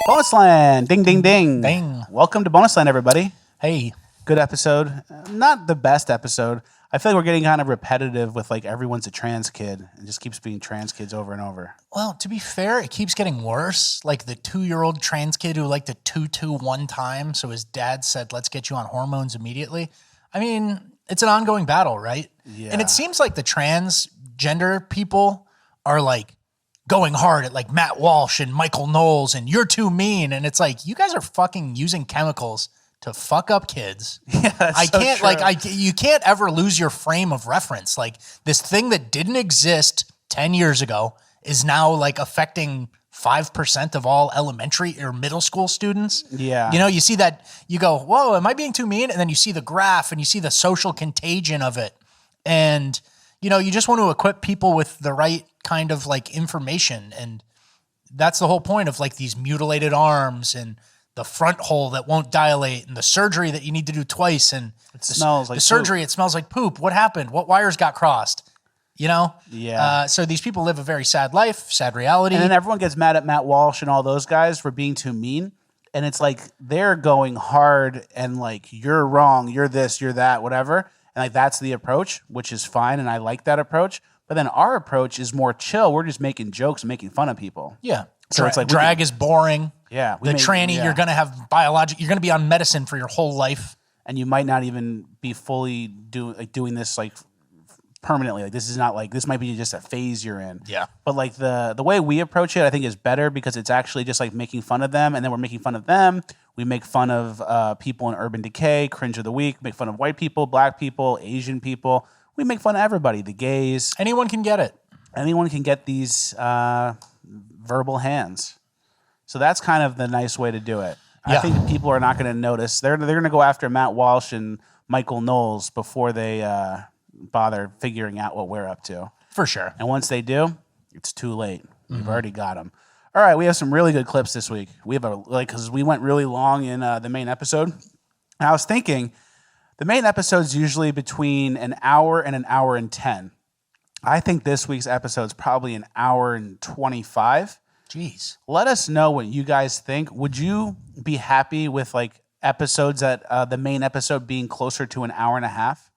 Bonus Land. Ding, ding, ding. Ding. Welcome to Bonus Land, everybody. Hey. Good episode. Not the best episode. I feel like we're getting kind of repetitive with like everyone's a trans kid and just keeps being trans kids over and over. Well, to be fair, it keeps getting worse. Like the 2-year-old trans kid who liked to tutu one time, so his dad said, let's get you on hormones immediately. I mean, it's an ongoing battle, right? Yeah. And it seems like the transgender people are like going hard at like Matt Walsh and Michael Knowles and you're too mean. And it's like, you guys are fucking using chemicals to fuck up kids. Yeah, I can't you can't ever lose your frame of reference. Like this thing that didn't exist 10 years ago is now like affecting 5% of all elementary or middle school students. Yeah. You know, you see that, you go, whoa, am I being too mean? And then you see the graph and you see the social contagion of it. And, you know, you just want to equip people with the right kind of like information. And that's the whole point of like these mutilated arms and the front hole that won't dilate and the surgery that you need to do twice. And It smells like the surgery, it smells like poop. What happened? What wires got crossed? You know? Yeah. So these people live a very sad life, sad reality. And then everyone gets mad at Matt Walsh and all those guys for being too mean. And it's like they're going hard and like, you're wrong, you're this, you're that, whatever. And like that's the approach, which is fine. And I like that approach. But then our approach is more chill. We're just making jokes and making fun of people. Yeah. So it's like drag is boring. Yeah. The tranny, you're going to have you're going to be on medicine for your whole life. And you might not even be fully doing this like permanently. Like this is not like, this might be just a phase you're in. Yeah. But like the way we approach it, I think is better because it's actually just like making fun of them. And then we're making fun of them. We make fun of people in Urban Decay, Cringe of the Week, make fun of white people, black people, Asian people. We make fun of everybody, the gays. Anyone can get it. Anyone can get these verbal hands. So that's kind of the nice way to do it. Yeah. I think people are not going to notice. They're going to go after Matt Walsh and Michael Knowles before they bother figuring out what we're up to. For sure. And once they do, it's too late. We've already got them. All right, we have some really good clips this week. We have because we went really long in the main episode. And I was thinking, the main episode's usually between an hour and 10. I think this week's episode's probably an hour and 25. Jeez. Let us know what you guys think. Would you be happy with like episodes that the main episode being closer to an hour and a half?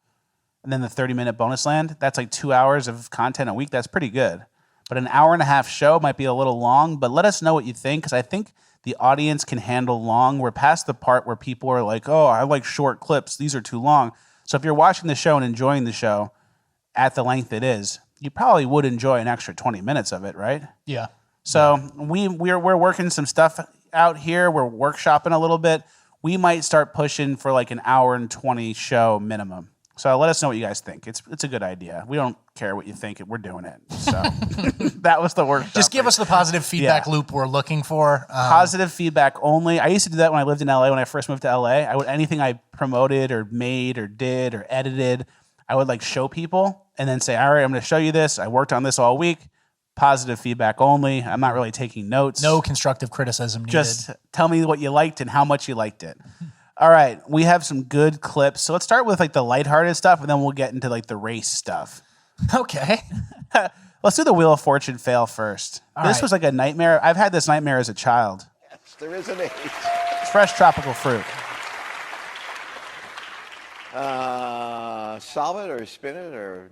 And then the 30-minute bonus land? That's like 2 hours of content a week. That's pretty good. But an hour and a half show might be a little long. But let us know what you think because I think the audience can handle long. We're past the part where people are like, oh, I like short clips. These are too long. So if you're watching the show and enjoying the show at the length it is, you probably would enjoy an extra 20 minutes of it, right? Yeah. So we're working some stuff out here. We're workshopping a little bit. We might start pushing for like an hour and 20 show minimum. So let us know what you guys think. It's a good idea. We don't care what you think. We're doing it. So that was the workshop. Just give us the positive feedback Yeah. loop we're looking for. Positive feedback only. I used to do that when I lived in LA. When I first moved to LA, anything I promoted or made or did or edited, I would like show people and then say, all right, I'm going to show you this. I worked on this all week. Positive feedback only. I'm not really taking notes. No constructive criticism needed. Just tell me what you liked and how much you liked it. All right, we have some good clips. So let's start with like the lighthearted stuff, and then we'll get into like the race stuff. Okay. Let's do the Wheel of Fortune fail first. This right. was like a nightmare. I've had this nightmare as a child. Yes, there is an 8. Fresh tropical fruit. Solve it or spin it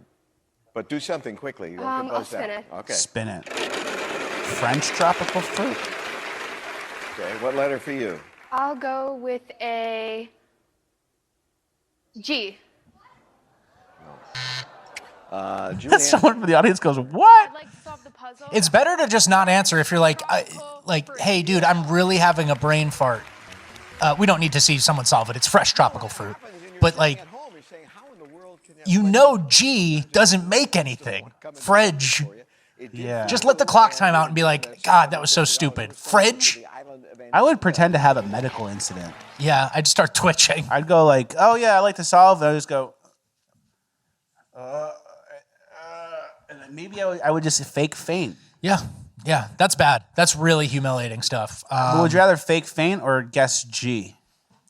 but do something quickly. You don't get I'll buzzed spin out. it. Okay. Spin it. French tropical fruit. Okay. What letter for you? I'll go with a G. Julianne. Someone from the audience goes, what? I'd like to solve the puzzle. It's better to just not answer if you're like, hey, dude, I'm really having a brain fart. We don't need to see someone solve it. It's fresh tropical fruit. But like, you know G doesn't make anything. Fridge. Yeah. Just let the clock time out and be like, God, that was so stupid. Fridge? I would pretend to have a medical incident. Yeah, I'd start twitching. I'd go like, oh yeah, I like to solve. And I just go, and then maybe I would just fake faint. Yeah, that's bad. That's really humiliating stuff. But would you rather fake faint or guess G?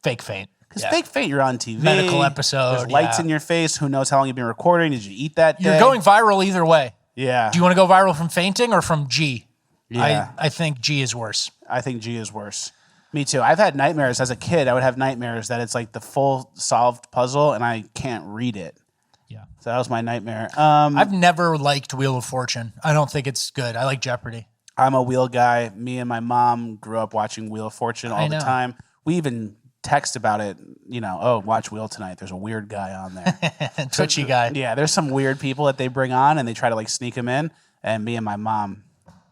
Fake faint. Because Yeah. fake faint, you're on TV. Medical episode, There's lights yeah. in your face. Who knows how long you've been recording? Did you eat that day? You're going viral either way. Yeah. Do you want to go viral from fainting or from G? Yeah. I think G is worse. I think G is worse. Me too. I've had nightmares as a kid. I would have nightmares that it's like the full solved puzzle and I can't read it. Yeah. So that was my nightmare. I've never liked Wheel of Fortune. I don't think it's good. I like Jeopardy. I'm a wheel guy. Me and my mom grew up watching Wheel of Fortune all the know. time. We even text about it, oh, watch Wheel tonight. There's a weird guy on there. Twitchy guy. Yeah, there's some weird people that they bring on and they try to like sneak them in. And me and my mom,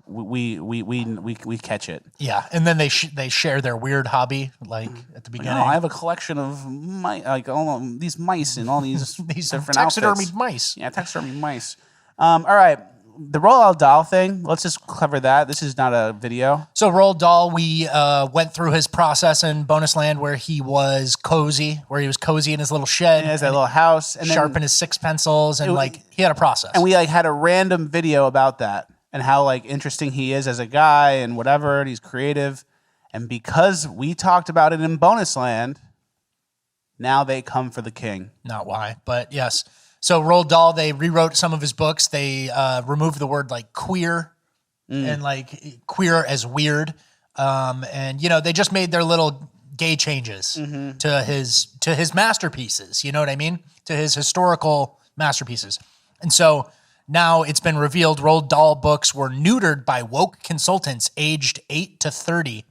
we catch it. Yeah, and then they share their weird hobby like at the beginning. I have a collection of all these mice and all these These different taxidermied outfits. mice. Yeah, taxidermy mice. All right, the Roald Dahl thing. Let's just cover that. This is not a video. So Roald Dahl, we went through his process in Bonus Land where he was cozy in his little shed, He has that little house, and sharpen his six pencils, and he had a process. and we had a random video about that and how interesting he is as a guy and whatever. And he's creative, and because we talked about it in Bonus Land, now they come for the king. Not why, but yes. So Roald Dahl, they rewrote some of his books. They removed the word like queer and like queer as weird. And they just made their little gay changes to his masterpieces. You know what I mean? To his historical masterpieces. And so now it's been revealed Roald Dahl books were neutered by woke consultants aged 8 to 30,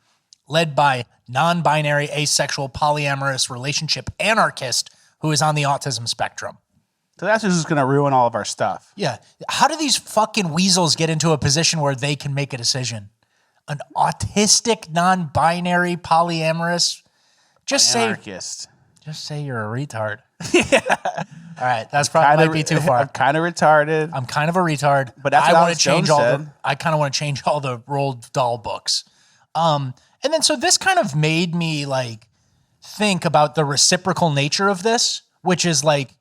led by non-binary, asexual, polyamorous relationship anarchist who is on the autism spectrum. So that's just going to ruin all of our stuff. Yeah. How do these fucking weasels get into a position where they can make a decision? An autistic, non-binary, polyamorous? Just say you're a retard. Yeah. All right. That's probably might be too far. I'm kind of retarded. I'm kind of a retard, But that's what I want Alex to change Jones all said. the. I kind of want to change all the Roald Dahl books. And then so this kind of made me like think about the reciprocal nature of this, which is like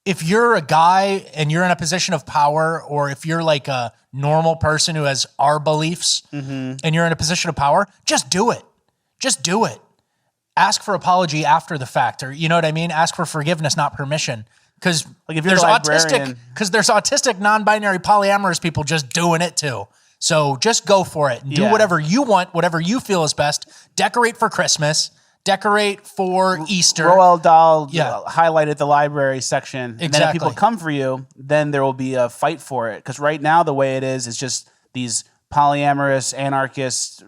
if you're a guy and you're in a position of power, or if you're like a normal person who has our beliefs and you're in a position of power, just do it. Just do it. Ask for apology after the fact, or you know what I mean? Ask for forgiveness, not permission. Because Like if you're a there's autistic, non-binary, polyamorous people just doing it too. So just go for it and do Yeah. whatever you want, whatever you feel is best. Decorate for Christmas. Decorate for Easter. Roald Dahl Yeah. highlighted the library section. And then if Exactly. people come for you, then there will be a fight for it. Because right now, the way it is just these polyamorous, anarchist,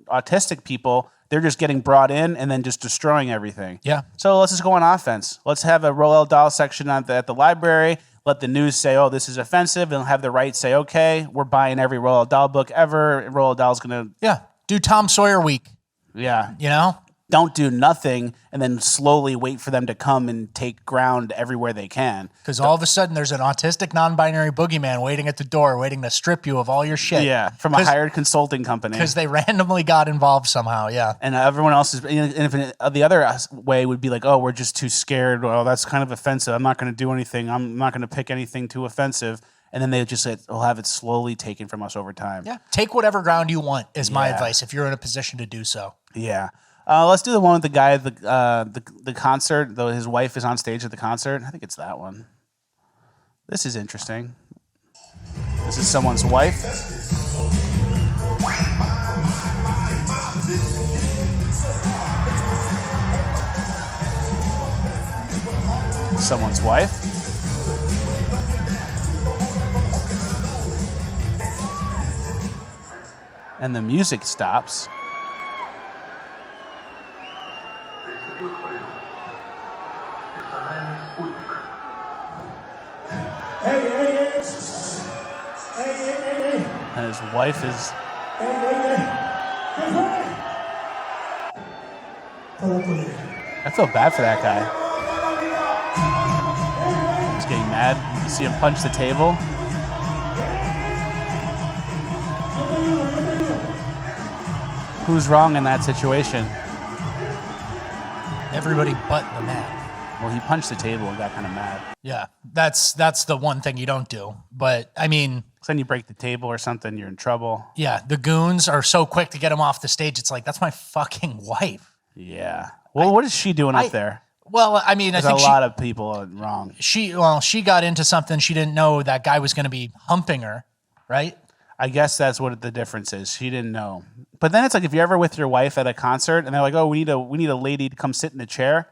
autistic people. They're just getting brought in and then just destroying everything. Yeah. So let's just go on offense. Let's have a Roald Dahl section at the library. Let the news say, oh, this is offensive. And have the right say, okay, we're buying every Roald Dahl book ever. Roald Dahl's going to, Yeah. Do Tom Sawyer week, yeah. you know? Don't do nothing and then slowly wait for them to come and take ground everywhere they can. Because all of a sudden there's an autistic, non-binary boogeyman waiting at the door, waiting to strip you of all your shit. Yeah, from a hired consulting company. Because they randomly got involved somehow, yeah. And everyone else is, and if the other way would be like, oh, we're just too scared. Well, that's kind of offensive. I'm not going to do anything. I'm not going to pick anything too offensive. And then they just will have it slowly taken from us over time. Yeah. Take whatever ground you want is my Yeah. advice if you're in a position to do so. Yeah. Let's do the one with the guy at the concert, though his wife is on stage at the concert. I think it's that one. This is interesting. This is someone's wife. Someone's wife. And the music stops. And his wife is. I feel bad for that guy. He's getting mad. You see him punch the table. Who's wrong in that situation? Everybody but the man. Well, he punched the table and got kind of mad. Yeah. That's the one thing you don't do. But I mean, So then you break the table or something, you're in trouble. yeah, the goons are so quick to get him off the stage. It's like, that's my fucking wife. Yeah. Well, what is she doing up there? Well, I mean, I There's think a lot of people wrong. she got into something she didn't know that guy was going to be humping her, right? I guess that's what the difference is. She didn't know. But then it's like if you're ever with your wife at a concert and they're like, "Oh, we need a lady to come sit in a chair,"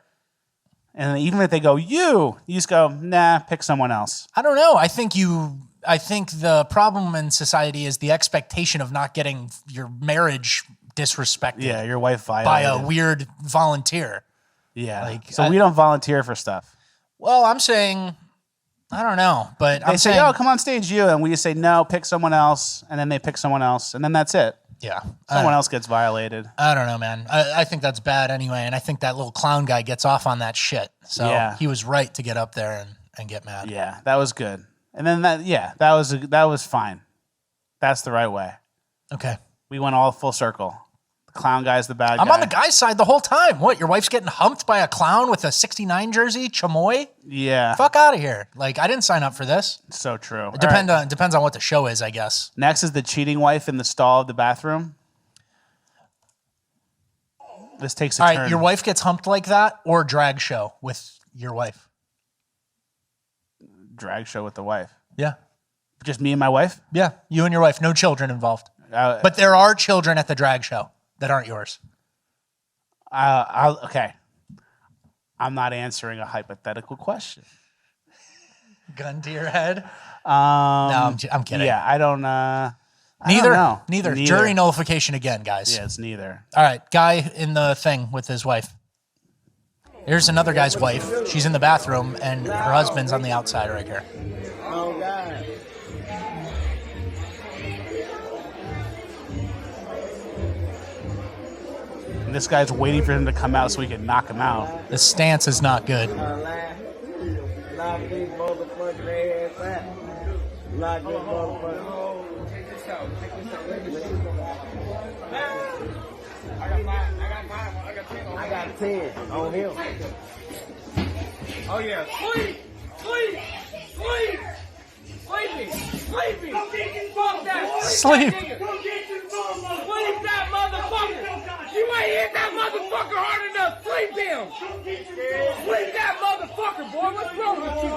and even if they go, you just go, "Nah, pick someone else." I don't know. I think the problem in society is the expectation of not getting your marriage disrespected Yeah, your wife by violated. a weird volunteer. Yeah. like, So we don't volunteer for stuff. Well, I'm saying, I don't know, but They I'm say, saying, "Oh, come on stage, you," and we just say, "No, pick someone else," and then they pick someone else, and then that's it. yeah, Someone else gets violated. I don't know, man. I think that's bad anyway, and I think that little clown guy gets off on that shit. So Yeah. he was right to get up there and get mad. Yeah, that was good. And then that was fine. That's the right way. Okay. We went all full circle. The clown guy's the bad guy. I'm on the guy's side the whole time. What? Your wife's getting humped by a clown with a 69 jersey? Chamoy? Yeah, Fuck out of here. Like, I didn't sign up for this. so true. All Depends right. on what the show is, I guess. Next is the cheating wife in the stall of the bathroom. This takes a All turn. right, your wife gets humped like that, or drag show with your wife? Drag show with the wife. Yeah. Just me and my wife. Yeah, you and your wife. No children involved. But there are children at the drag show that aren't yours. Okay. I'm not answering a hypothetical question. Gun to your head? No, I'm kidding. Yeah, I don't. I Neither. don't know. Neither. Jury nullification again, guys. Yeah, it's neither. All right, guy in the thing with his wife. Here's another guy's wife. She's in the bathroom, and her husband's on the outside right here. Oh, God. And this guy's waiting for him to come out so we can knock him out. The stance is not good. Lock these motherfucking ass out. Lock this motherfucker. I got 10 on him. Oh yeah, sleepy. Fuck that. Sleep. Sleep that motherfucker. You ain't hit that motherfucker hard enough. Sleep him. Sleep that motherfucker, boy. What's wrong with you?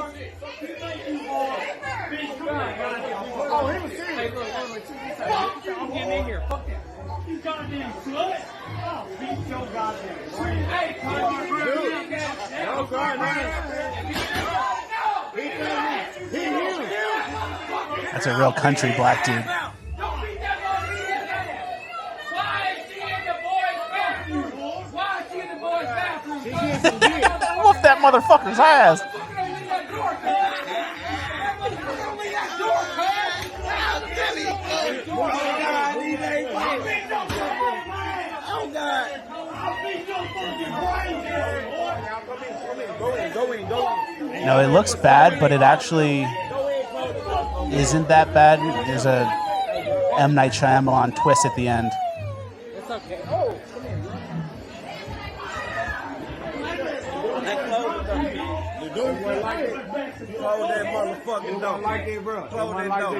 Oh, he was serious. Hey, look. Get in here. Fuck that. You goddamn slut. Oh, beat your goddamn brain. Hey, no guard, That's a real country black dude. Don't beat that motherfucker. Why is she in the boys' bathroom? Why is she in the boys' bathroom? Whoop that motherfucker's ass. No, it looks bad, but it actually isn't that bad. There's a M. Night Shyamalan twist at the end. Close that motherfucking door. Like it, bro. Close that door.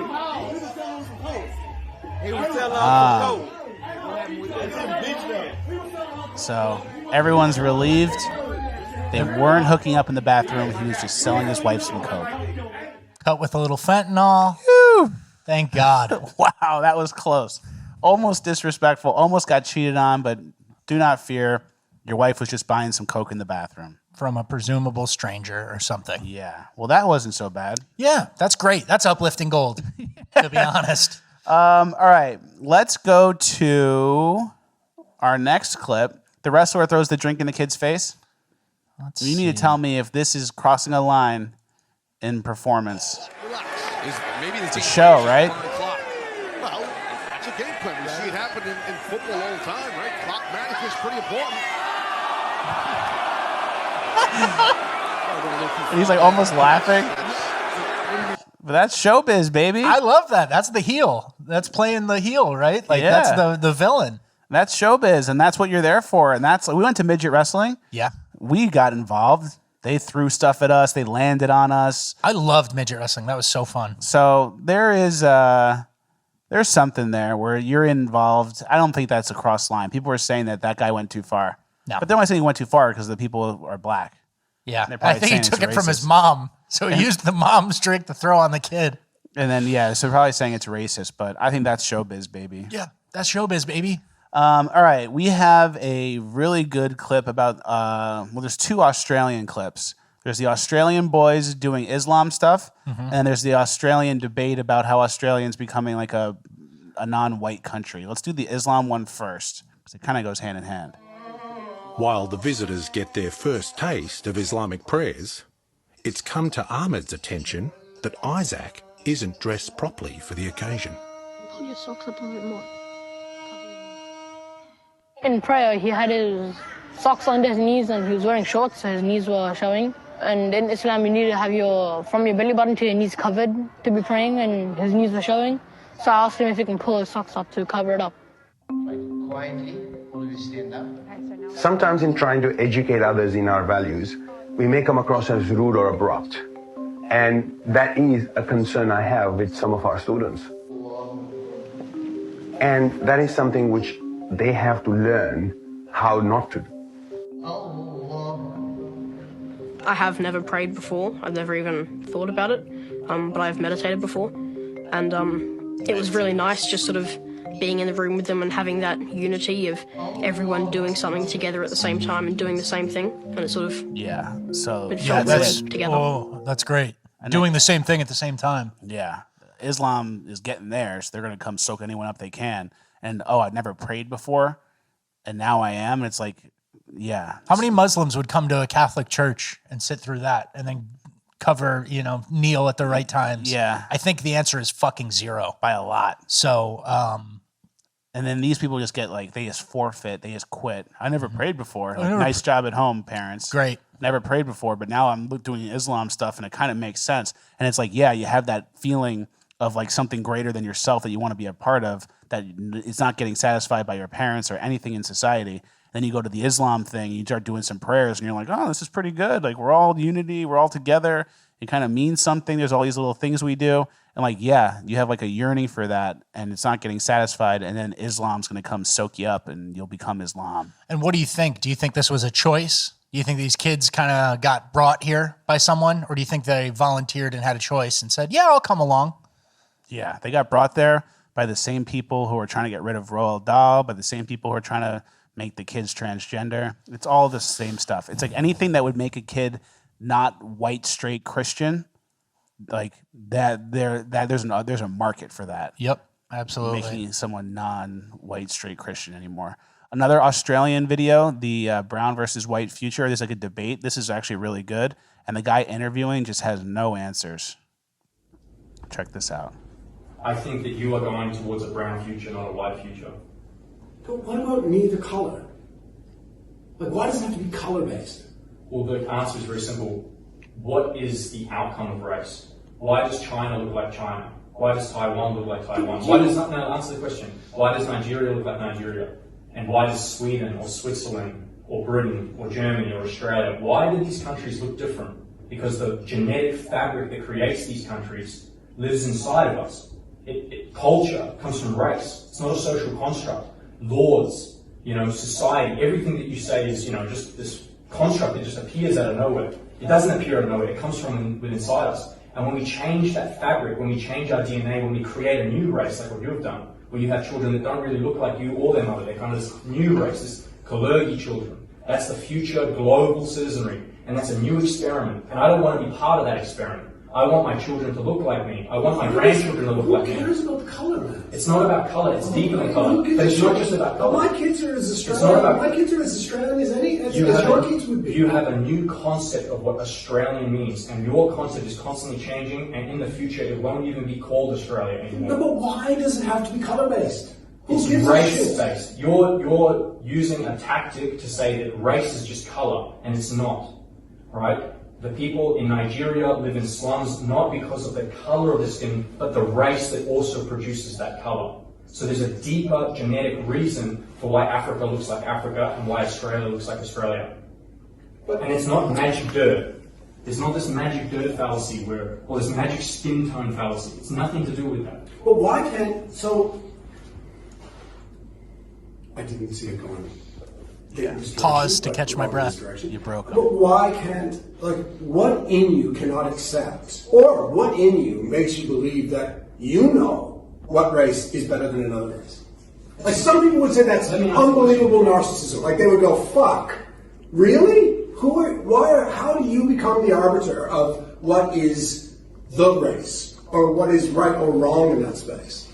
He was telling us to go. So everyone's relieved. They weren't hooking up in the bathroom. He was just selling his wife some coke. Cut with a little fentanyl. Thank God. Wow, that was close. Almost disrespectful. Almost got cheated on, but do not fear. Your wife was just buying some coke in the bathroom. From a presumable stranger or something. Yeah. Well, that wasn't so bad. Yeah, that's great. That's uplifting gold, to be honest. All right. Let's go to our next clip. The wrestler throws the drink in the kid's face. You need to tell me if this is crossing a line in performance. It's a show, right? Well, it's a game plan. We see it happen in football all the time, right? Clock management is pretty important. And he's like almost laughing. But that's showbiz, baby. I love that. That's the heel. That's playing the heel, right? Like Yeah. that's the villain. That's showbiz, and that's what you're there for. And that's we went to midget wrestling. Yeah. We got involved. They threw stuff at us. They landed on us. I loved midget wrestling. That was so fun. So there's something there where you're involved. I don't think that's a cross line. People are saying that guy went too far. No. But they're only saying he went too far because the people are black. Yeah. They're I probably think he saying took it's it from his racist. mom. So he used the mom's drink to throw on the kid. And then, yeah, so probably saying it's racist, but I think that's showbiz, baby. Yeah, that's showbiz, baby. All right, we have a really good clip about, there's 2 Australian clips. There's the Australian boys doing Islam stuff, and there's the Australian debate about how Australians becoming like a non-white country. Let's do the Islam one first, because it kind of goes hand in hand. While the visitors get their first taste of Islamic prayers, it's come to Ahmed's attention that Isaac isn't dressed properly for the occasion. Pull your socks up a bit more. In prayer, he had his socks under his knees and he was wearing shorts, so his knees were showing. And in Islam, you need to have from your belly button to your knees covered to be praying, and his knees were showing. So I asked him if he can pull his socks up to cover it up. Quietly, will you stand up? Sometimes in trying to educate others in our values, we may come across as rude or abrupt. And that is a concern I have with some of our students. And that is something which they have to learn how not to do. I have never prayed before. I've never even thought about it, but I've meditated before. And it was really nice just sort of being in the room with them and having that unity of everyone doing something together at the same time and doing the same thing. And it sort of That's together. Oh, that's great. Doing the same thing at the same time. Yeah. Islam is getting there, so they're going to come soak anyone up they can. And, I've never prayed before, and now I am. And it's like, yeah. How many Muslims would come to a Catholic church and sit through that and then cover, kneel at the right times? Yeah. I think the answer is fucking 0. By a lot. So, and then these people just get they just forfeit, they just quit. I never prayed before. Nice job at home, parents. Great. Never prayed before, but now I'm doing Islam stuff and it kind of makes sense. And it's like, yeah, you have that feeling of like something greater than yourself that you want to be a part of, that it's not getting satisfied by your parents or anything in society. Then you go to the Islam thing, you start doing some prayers and you're like, oh, this is pretty good. Like we're all unity, we're all together. It kind of means something. There's all these little things we do. And like, yeah, you have like a yearning for that and it's not getting satisfied. And then Islam's going to come soak you up and you'll become Islam. And what do you think? Do you think this was a choice? Do you think these kids kind of got brought here by someone? Or do you think they volunteered and had a choice and said, yeah, I'll come along? Yeah, they got brought there by the same people who are trying to get rid of Roald Dahl, by the same people who are trying to make the kids transgender. It's all the same stuff. It's like anything that would make a kid not white, straight Christian, like there's a market for that. Yep, absolutely. Making someone non-white, straight Christian anymore. Another Australian video, the brown versus white future. There's like a debate. This is actually really good. And the guy interviewing just has no answers. Check this out. I think that you are going towards a brown future, not a white future. But what about neither color? Like, why does it have to be color-based? Well, the answer is very simple. What is the outcome of race? Why does China look like China? Why does Taiwan look like Taiwan? Why does answer the question. Why does Nigeria look like Nigeria? And why does Sweden or Switzerland or Britain or Germany or Australia, why do these countries look different? Because the genetic fabric that creates these countries lives inside of us. Culture comes from race. It's not a social construct. Laws, society, everything that you say is, just this construct that just appears out of nowhere. It doesn't appear out of nowhere. It comes from within inside us. And when we change that fabric, when we change our DNA, when we create a new race, like what you have done, where you have children that don't really look like you or their mother, they're kind of this new race, this Kalergi children. That's the future global citizenry. And that's a new experiment. And I don't want to be part of that experiment. I want my children to look like me. I want my grandchildren to look like me. Who cares about the color, man? It's not about color. It's deeper than color. But it's not just about color. My kids are as Australian. My kids are as Australian as your kids would be. You have a new concept of what Australian means, and your concept is constantly changing. And in the future, it won't even be called Australia anymore. No, but why does it have to be color based? It's race based. You're using a tactic to say that race is just color, and it's not. Right? The people in Nigeria live in slums not because of the color of the skin, but the race that also produces that color. So there's a deeper genetic reason for why Africa looks like Africa and why Australia looks like Australia. And it's not magic dirt. There's not this magic dirt fallacy or this magic skin tone fallacy. It's nothing to do with that. But why can't, I didn't see it going. pause to catch my breath. You broke them. But why can't, like, what in you cannot accept, or what in you makes you believe that you know what race is better than another race? Like, some people would say that's unbelievable narcissism. Like, they would go, fuck, really? How do you become the arbiter of what is the race, or what is right or wrong in that space?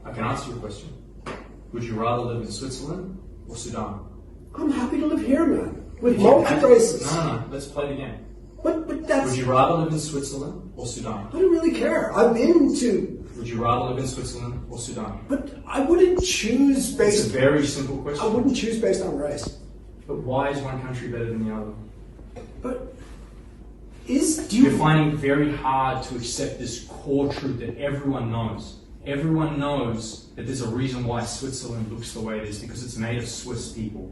I can answer your question. Would you rather live in Switzerland or Sudan? I'm happy to live here, man. With multiple races. No. Let's play it again. But that's... Would you rather live in Switzerland or Sudan? I don't really care. I've been to... Would you rather live in Switzerland or Sudan? But I wouldn't choose based... It's a very simple question. I wouldn't choose based on race. But why is one country better than the other? But... You're finding it very hard to accept this core truth that everyone knows. Everyone knows that there's a reason why Switzerland looks the way it is, because it's made of Swiss people.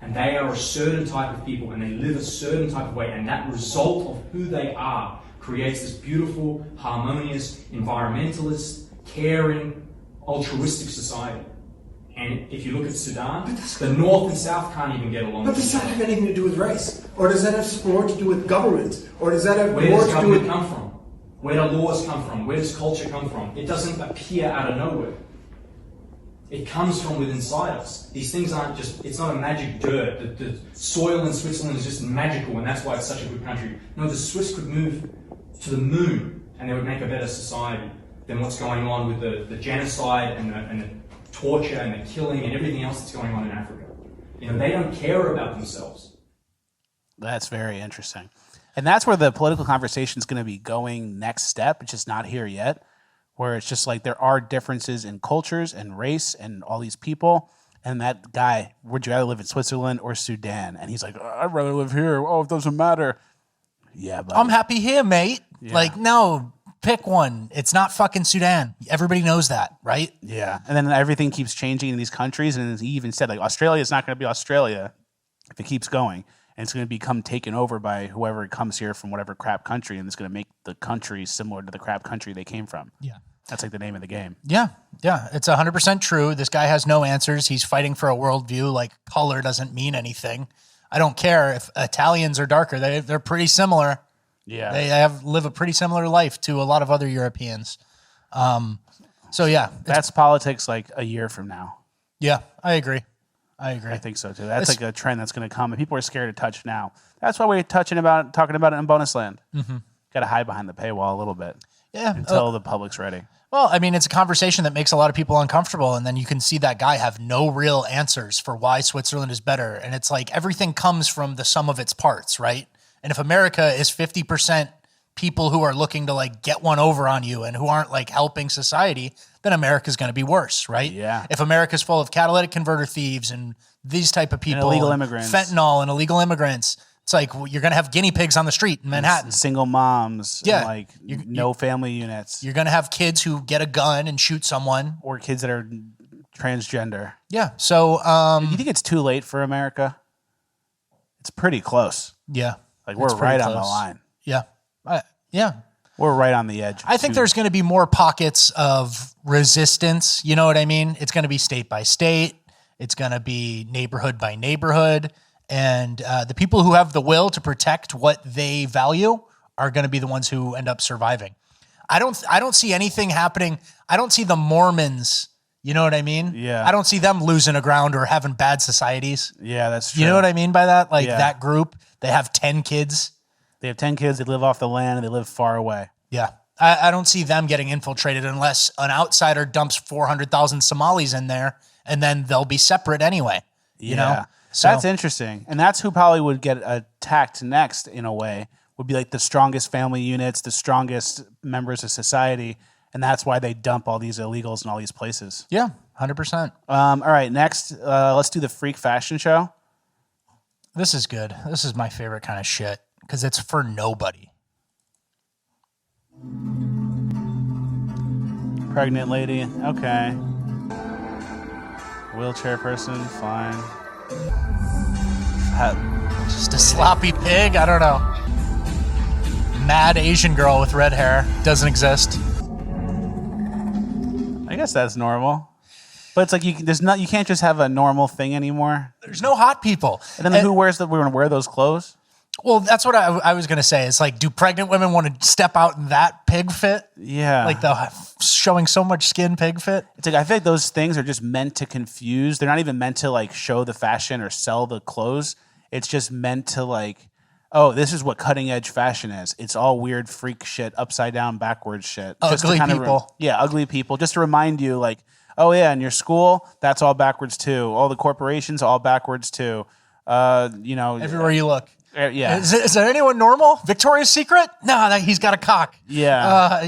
And they are a certain type of people, and they live a certain type of way, and that result of who they are creates this beautiful, harmonious, environmentalist, caring, altruistic society. And if you look at Sudan, the North and South can't even get along. But does that have anything to do with race? Or does that have more to do with government? Or does that have Where more does to do government with... come from? Where do laws come from? Where does culture come from? It doesn't appear out of nowhere. It comes from within inside us. These things aren't just, it's not a magic dirt. The soil in Switzerland is just magical, and that's why it's such a good country. No, the Swiss could move to the moon, and they would make a better society than what's going on with the genocide and the torture and the killing and everything else that's going on in Africa. You know, they don't care about themselves. That's very interesting. And that's where the political conversation is going to be going next step. It's just not here yet, where it's just like there are differences in cultures and race and all these people. And that guy, would you rather live in Switzerland or Sudan? And he's like, I'd rather live here. Oh, it doesn't matter. Yeah, but I'm happy here, mate. Yeah. Like, no, pick one. It's not fucking Sudan. Everybody knows that, right? Yeah. And then everything keeps changing in these countries. And he even said, like, Australia is not going to be Australia if it keeps going. And it's going to become taken over by whoever comes here from whatever crap country. And it's going to make the country similar to the crap country they came from. Yeah. That's like the name of the game. Yeah. It's 100% true. This guy has no answers. He's fighting for a worldview. Like, color doesn't mean anything. I don't care if Italians are darker. They're pretty similar. Yeah. They live a pretty similar life to a lot of other Europeans. So, yeah. That's politics like a year from now. Yeah, I agree. I think so, too. That's like a trend that's going to come. And people are scared to touch now. That's why we're talking about it in bonus land. Mm-hmm. Got to hide behind the paywall a little bit. Yeah. Until the public's ready. Well, I mean, it's a conversation that makes a lot of people uncomfortable. And then you can see that guy have no real answers for why Switzerland is better. And it's like everything comes from the sum of its parts, right? And if America is 50% people who are looking to like get one over on you and who aren't like helping society, then America's going to be worse, right? Yeah. If America's full of catalytic converter thieves and these type of people, and illegal immigrants, fentanyl and illegal immigrants, it's like you're going to have guinea pigs on the street in Manhattan. Single moms. Yeah. And like no family units. You're going to have kids who get a gun and shoot someone. Or kids that are transgender. Yeah. So, you think it's too late for America? It's pretty close. Yeah. Like we're right on the line. Yeah. Yeah. We're right on the edge. I think there's going to be more pockets of resistance. You know what I mean? It's going to be state by state. It's going to be neighborhood by neighborhood. And the people who have the will to protect what they value are going to be the ones who end up surviving. I don't see anything happening. I don't see the Mormons. You know what I mean? Yeah. I don't see them losing a ground or having bad societies. Yeah, that's true. You know what I mean by that? Like that group, they have 10 kids. They have 10 kids. They live off the land and they live far away. Yeah. I don't see them getting infiltrated unless an outsider dumps 400,000 Somalis in there and then they'll be separate anyway. You know? So, that's interesting. And that's who probably would get attacked next in a way, would be like the strongest family units, the strongest members of society. And that's why they dump all these illegals in all these places. Yeah, 100%. All right, next, let's do the freak fashion show. This is good. This is my favorite kind of shit because it's for nobody. Pregnant lady, okay. Wheelchair person, fine. Just a sloppy pig? I don't know. Mad Asian girl with red hair. Doesn't exist. I guess that's normal. But it's like you can't just have a normal thing anymore. There's no hot people. And then who wears we're going to wear those clothes? Well, that's what I was going to say. It's like, do pregnant women want to step out in that pig fit? Yeah. Like the showing so much skin pig fit? It's like, I feel like those things are just meant to confuse. They're not even meant to like show the fashion or sell the clothes. It's just meant to like, oh, this is what cutting edge fashion is. It's all weird freak shit, upside down, backwards shit. Just Ugly to kind people. Ugly people. Just to remind you like, oh yeah, in your school, that's all backwards too. All the corporations, all backwards too. Everywhere you look. Yeah. Is there anyone normal? Victoria's Secret? No, he's got a cock. Yeah.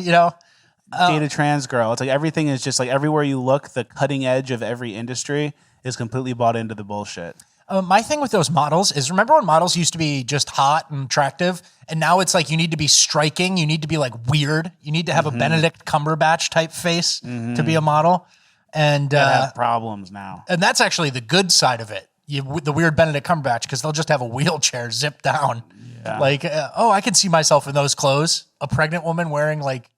Data trans girl. It's like everything is just like everywhere you look, the cutting edge of every industry is completely bought into the bullshit. My thing with those models is, remember when models used to be just hot and attractive, and now it's like you need to be striking, you need to be like weird, you need to have a Benedict Cumberbatch type face to be a model, and have problems now. And that's actually the good side of it. The weird Benedict Cumberbatch, because they'll just have a wheelchair zipped down. Yeah. Like, I can see myself in those clothes. A pregnant woman wearing like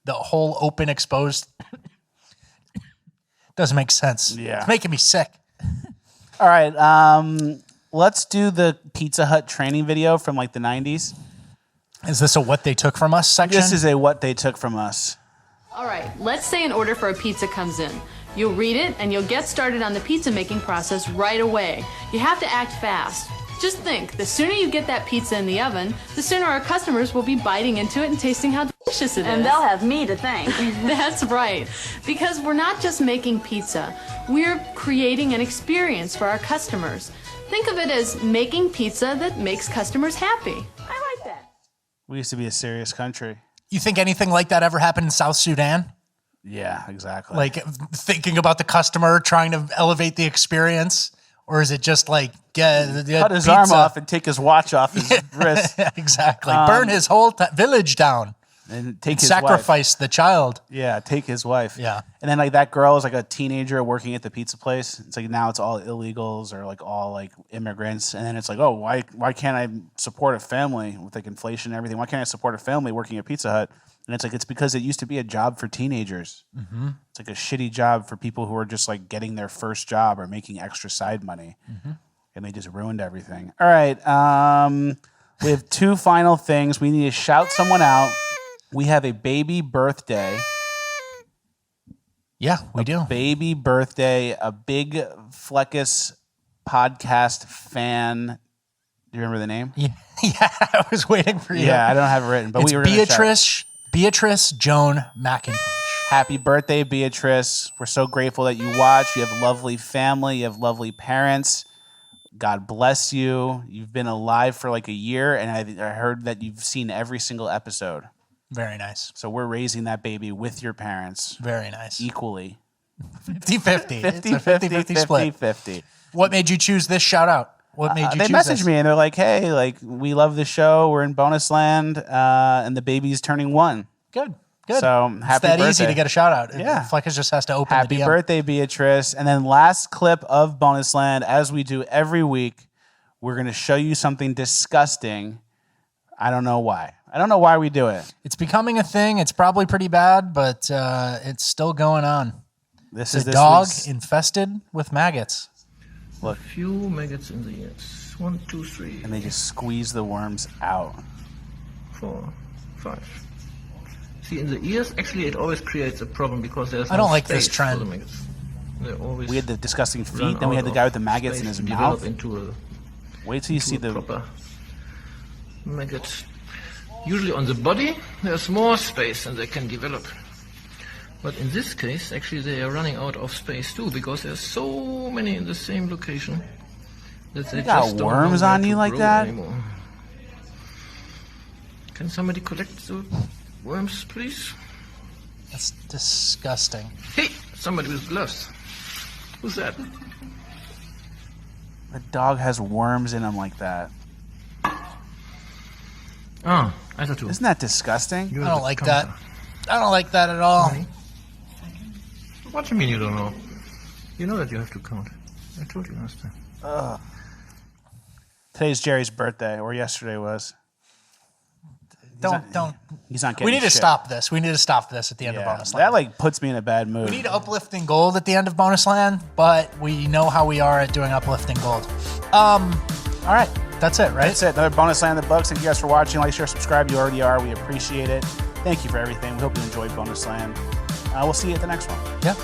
the whole open exposed. Doesn't make sense. Yeah. It's making me sick. All right. Let's do the Pizza Hut training video from like the 90s. Is this a what they took from us section? This is a what they took from us. All right, let's say an order for a pizza comes in. You'll read it and you'll get started on the pizza making process right away. You have to act fast. Just think, the sooner you get that pizza in the oven, the sooner our customers will be biting into it and tasting how delicious it is. And they'll have me to thank. That's right. Because we're not just making pizza, we're creating an experience for our customers. Think of it as making pizza that makes customers happy. I like that. We used to be a serious country. You think anything like that ever happened in South Sudan? Yeah, exactly. Like thinking about the customer, trying to elevate the experience? Or is it just like cut his pizza arm off and take his watch off his wrist? Exactly. Burn his whole village down. And take his sacrifice wife. The child. Yeah, take his wife. Yeah. And then like that girl is like a teenager working at the pizza place. It's like now it's all illegals or like all like immigrants. And then it's like, oh, why can't I support a family with like inflation and everything? Why can't I support a family working at Pizza Hut? And it's like, it's because it used to be a job for teenagers. Mm-hmm. It's like a shitty job for people who are just like getting their first job or making extra side money. Mm-hmm. And they just ruined everything. All right. We have two final things. We need to shout someone out. We have a baby birthday. Yeah, we do. Baby birthday. A big Fleckus podcast fan. Do you remember the name? Yeah, I was waiting for you. Yeah, I don't have it written, but it's we were gonna shout. Beatrice Joan McIntosh. Happy birthday, Beatrice. We're so grateful that you watch. You have a lovely family. You have lovely parents. God bless you. You've been alive for like a year, and I heard that you've seen every single episode. Very nice. So we're raising that baby with your parents. Very nice. Equally. 50-50. It's a 50-50 split. 50-50. What made you choose this shout out? What made you they choose messaged this? me and they're like, hey, like we love the show. We're in bonus land, and the baby's turning 1. Good. So happy it's that birthday. easy to get a shout out. Yeah. Fleckus just has to open Happy the DM. birthday, Beatrice. And then last clip of bonus land, as we do every week, we're going to show you something disgusting. I don't know why. I don't know why we do it. It's becoming a thing. It's probably pretty bad, but it's still going on. This is is a this dog week's- infested with maggots. Look. A few maggots in the ears. 1, 2, 3. And they just squeeze the worms out. 4, 5. See, in the ears, actually, it always creates a problem because there's I don't no like this space trend. for the maggots. They always We had the disgusting run feet, then we had the out guy of with the maggots in space his to mouth. develop into Wait till you see a the proper maggot. Usually on the body, there's more space and they can develop. But in this case, actually, they are running out of space too because there's so many in the same location that they You got just don't worms know where on to you like grow that? anymore. Can somebody collect the worms, please? That's disgusting. Hey, somebody with gloves. Who's that? The dog has worms in him like that. Oh, I thought you. Isn't that disgusting? I don't like that. I don't like that at all. What do you mean you don't know? You know that you have to count. I told you last time. Today's Jerry's birthday, or yesterday was. Don't. He's not getting We need to shit. stop this. We need to stop this at the end of bonus land. That like puts me in a bad mood. We need uplifting gold at the end of bonus land, but we know how we are at doing uplifting gold. All right, that's it, right? That's it. Another bonus land in the books. Thank you guys for watching. Like, share, subscribe. You already are. We appreciate it. Thank you for everything. We hope you enjoyed bonus land. We'll see you at the next one. Yeah.